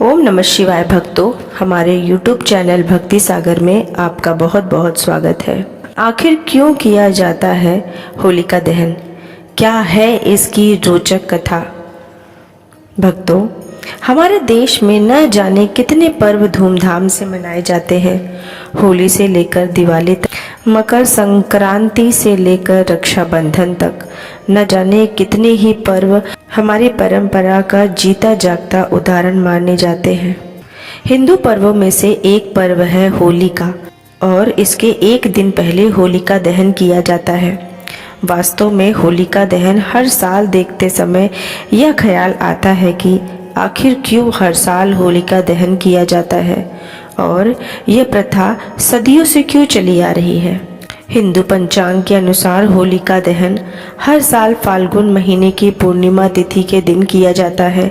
ओम नमः शिवाय भक्तों, हमारे YouTube चैनल भक्ति सागर में आपका बहुत बहुत स्वागत है। आखिर क्यों किया जाता है होलिका दहन? क्या है इसकी रोचक कथा? भक्तों, हमारे देश में न जाने कितने पर्व धूमधाम से मनाए जाते हैं। होली से लेकर दिवाली तक, मकर संक्रांति से लेकर रक्षाबंधन तक, न जाने कितने ही पर्व हमारी परंपरा का जीता जागता उदाहरण माने जाते हैं। हिंदू पर्वों में से एक पर्व है होली का, और इसके एक दिन पहले होलिका दहन किया जाता है। वास्तव में होलिका दहन हर साल देखते समय यह ख्याल आता है कि आखिर क्यों हर साल होलिका दहन किया जाता है और यह प्रथा सदियों से क्यों चली आ रही है। हिंदू पंचांग के अनुसार होलिका दहन हर साल फाल्गुन महीने की पूर्णिमा तिथि के दिन किया जाता है।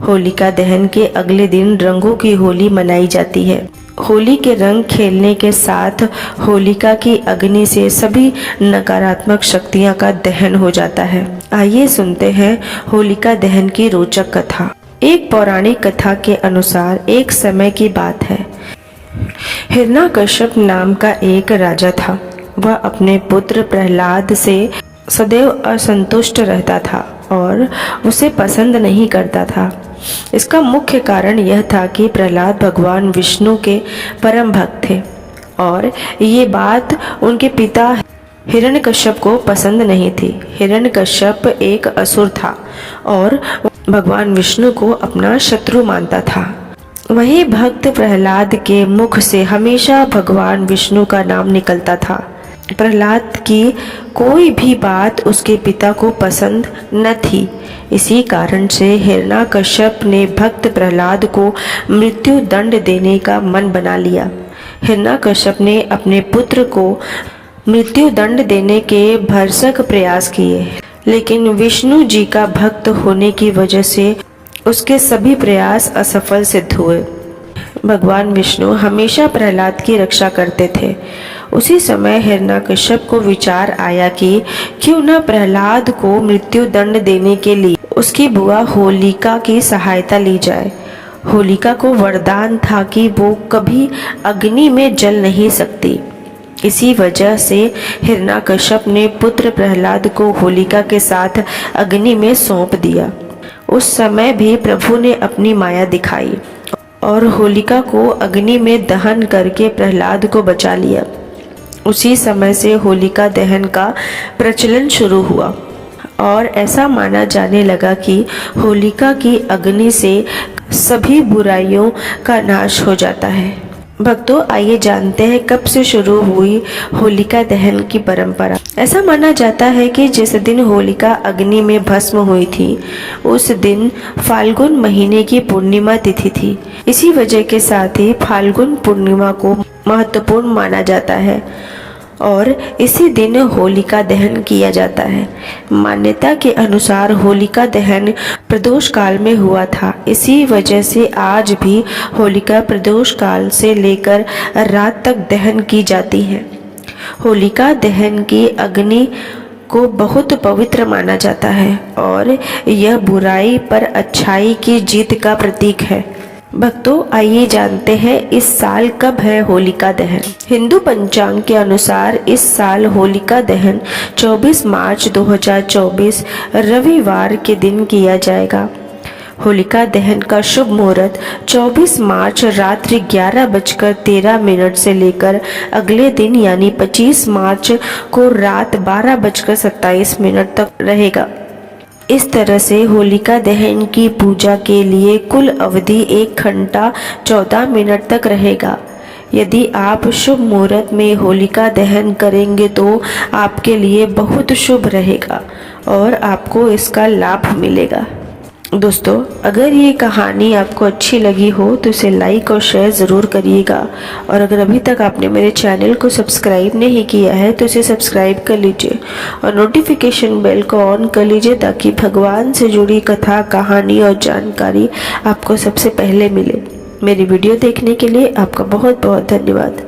होलिका दहन के अगले दिन रंगों की होली मनाई जाती है। होली के रंग खेलने के साथ होलिका की अग्नि से सभी नकारात्मक शक्तियां का दहन हो जाता है। आइए सुनते हैं होलिका दहन की रोचक कथा। एक पौराणिक कथा के अनुसार एक समय की बात है। हिरण्यकश्यप नाम का एक राजा था। वह अपने पुत्र प्रहलाद से सदैव असंतुष्ट रहता था और उसे पसंद नहीं करता था। इसका मुख्य कारण यह था कि प्रहलाद भगवान विष्णु के परम भक्त थे और ये बात उनके पिता हिरण्यकश्यप को पसंद नहीं थी। हिरण्यकश्यप एक असुर था और भगवान विष्णु को अपना शत्रु मानता था। वहीं भक्त प्रहलाद के मुख से हमेशा भगवान विष्णु का नाम निकलता था। प्रहलाद की कोई भी बात उसके पिता को पसंद न थी। इसी कारण से हिरण्यकश्यप ने भक्त प्रहलाद को मृत्यु दंड देने का मन बना लिया। हिरण्यकश्यप ने अपने पुत्र को मृत्यु दंड देने के भरसक प्रयास किए, लेकिन विष्णु जी का भक्त होने की वजह से उसके सभी प्रयास असफल सिद्ध हुए। भगवान विष्णु हमेशा प्रहलाद की रक्षा करते थे। उसी समय हिरण्यकश्यप को विचार आया कि क्यों न प्रहलाद को मृत्यु दंड देने के लिए उसकी बुआ होलिका की सहायता ली जाए। होलिका को वरदान था कि वो कभी अग्नि में जल नहीं सकती। इसी वजह से हिरण्यकश्यप ने पुत्र प्रहलाद को होलिका के साथ अग्नि में सौंप दिया। उस समय भी प्रभु ने अपनी माया दिखाई और होलिका को अग्नि में दहन करके प्रहलाद को बचा लिया। उसी समय से होलिका दहन का प्रचलन शुरू हुआ और ऐसा माना जाने लगा कि होलिका की अग्नि से सभी बुराइयों का नाश हो जाता है। भक्तों, आइए जानते हैं कब से शुरू हुई होलिका दहन की परंपरा। ऐसा माना जाता है कि जिस दिन होलिका अग्नि में भस्म हुई थी उस दिन फाल्गुन महीने की पूर्णिमा तिथि थी। इसी वजह के साथ ही फाल्गुन पूर्णिमा को महत्वपूर्ण माना जाता है और इसी दिन होलिका दहन किया जाता है। मान्यता के अनुसार होलिका दहन प्रदोष काल में हुआ था। इसी वजह से आज भी होलिका प्रदोष काल से लेकर रात तक दहन की जाती है। होलिका दहन की अग्नि को बहुत पवित्र माना जाता है और यह बुराई पर अच्छाई की जीत का प्रतीक है। भक्तों, आइए जानते हैं इस साल कब है होलिका दहन। हिंदू पंचांग के अनुसार इस साल होलिका दहन 24 मार्च 2024 रविवार के दिन किया जाएगा। होलिका दहन का शुभ मुहूर्त 24 मार्च रात्रि 11:13 से लेकर अगले दिन यानी 25 मार्च को रात 12:27 तक रहेगा। इस तरह से होलिका दहन की पूजा के लिए कुल अवधि 1 घंटा 14 मिनट तक रहेगा। यदि आप शुभ मुहूर्त में होलिका दहन करेंगे तो आपके लिए बहुत शुभ रहेगा और आपको इसका लाभ मिलेगा। दोस्तों, अगर ये कहानी आपको अच्छी लगी हो तो इसे लाइक और शेयर ज़रूर करिएगा और अगर अभी तक आपने मेरे चैनल को सब्सक्राइब नहीं किया है तो इसे सब्सक्राइब कर लीजिए और नोटिफिकेशन बेल को ऑन कर लीजिए ताकि भगवान से जुड़ी कथा, कहानी और जानकारी आपको सबसे पहले मिले। मेरी वीडियो देखने के लिए आपका बहुत बहुत धन्यवाद।